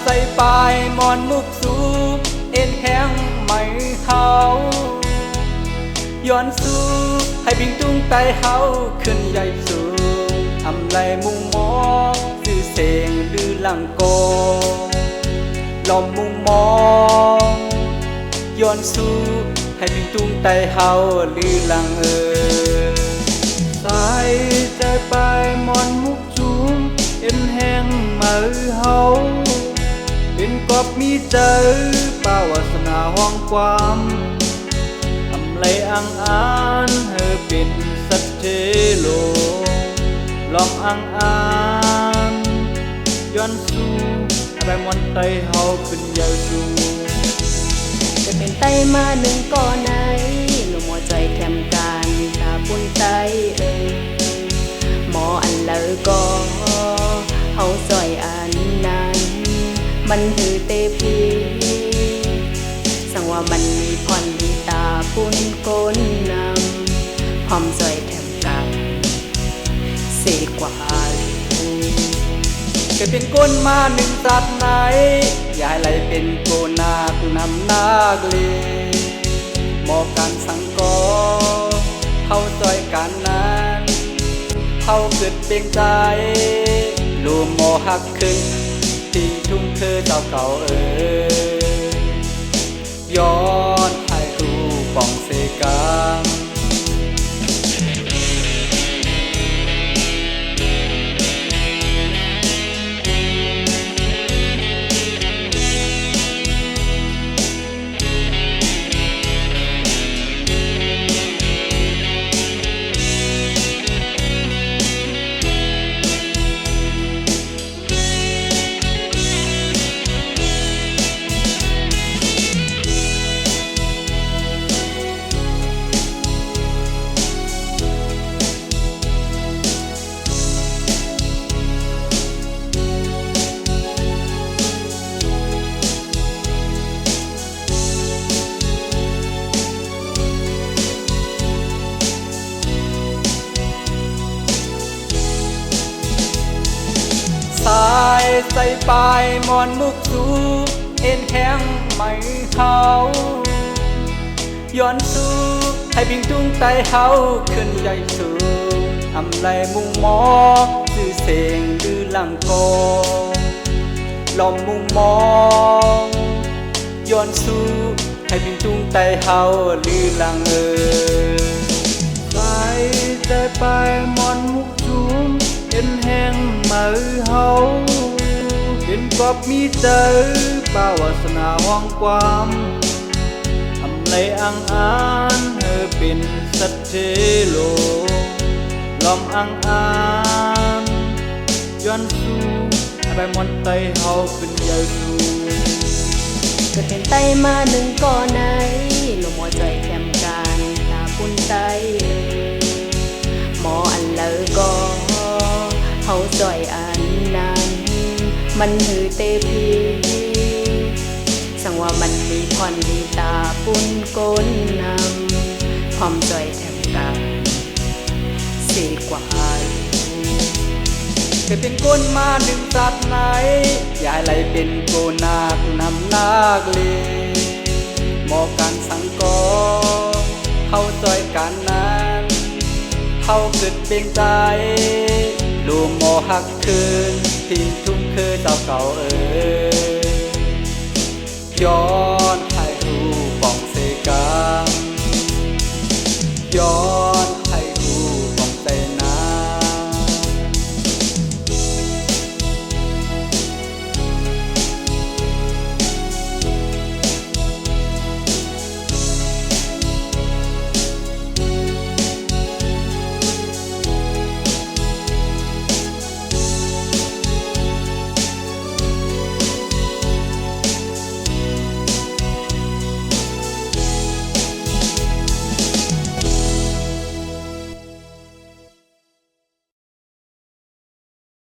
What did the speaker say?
ใส่ปลายมอนมุกสูบเอ็นแห้งไม่เฮาย้อนสู้ให้บิงตุ้งไตเฮาขึ้นใหญ่สูงอำไลมุงมองสื่อเสียงลือหลังโกลอมมุงมองย้อนสู้ให้บิงตุ้งไตเฮาลือหลังสายใจไปมอนมุกจูมเอ็นแห้งมือเฮาเป็นกอบมีเจอป่าวาสนาห้องความอำไลอังอานเฮอเป็นสัจเจโลลองอังอานย้อนสู้อะไรมอนไตเฮาขึ้นยาวสูจะเป็นไตมาหนึ่งก่อนไหนลมหัวใจแคมการตาปุ่นไตหมออันเลอก็เฮาซอยอันนั้นมันหือเตพีสังว่ามันมีพรดีตาปุ่นก้นนำพร้อมซอยแคมการเสกว่าเกิดเป็นก้นมาหนึ่งสัตว์ไหนอย่าให้ไหลเป็นโกนาคนำนาคเลหมอการสังกอเฮาซอยกันนั้นเฮาเกิดเปลี่ยนใจลูมโมหักขึ้นที่ทุ่งเธอเจ้าเก่าย้อนให้รูป่องเสกางสายใส่ปลายมอนมุกสูบเอ็นแห้งไม่เฮาย้อนสู้ให้บิงตุ้งไตเฮาขึ้นใหญ่สูงอำไลมุงมองสื่อเสียงลือหลังโกลอมมุงมองย้อนสู้ให้บิงตุ้งไตเฮาลือหลังสายใจไปมอนมุกจูมเอ็นแห้งมือเฮาเป็นกอบมีเจอป่าวาสนาห้องความอำไลอังอานเฮอเป็นสัจเจโลลอมอังอานย้อนสู้อะไรมอนไตเฮาขึ้นยาวสูก็เป็นไตมาหนึ่งก่อนไหนลมหัวใจแคมการตาปุ่นไตหมออันเลอก็เฮาซอยอันนั้นมันหือเตพีสังว่ามันมีพรดีตาปุ่นก้นนำพร้อมซอยแถมกันเสียกว่าเกิดเป็นก้นมาหนึ่งสัตว์ไหนอย่าให้ไหลเป็นโกนาคนำนาคเลหมอการสังกอเฮาซอยกันนั้นเฮาเกิดเปลี่ยนใจลูมโมหักคืนที่ทุ่งคือเจ้าเก่าย้อน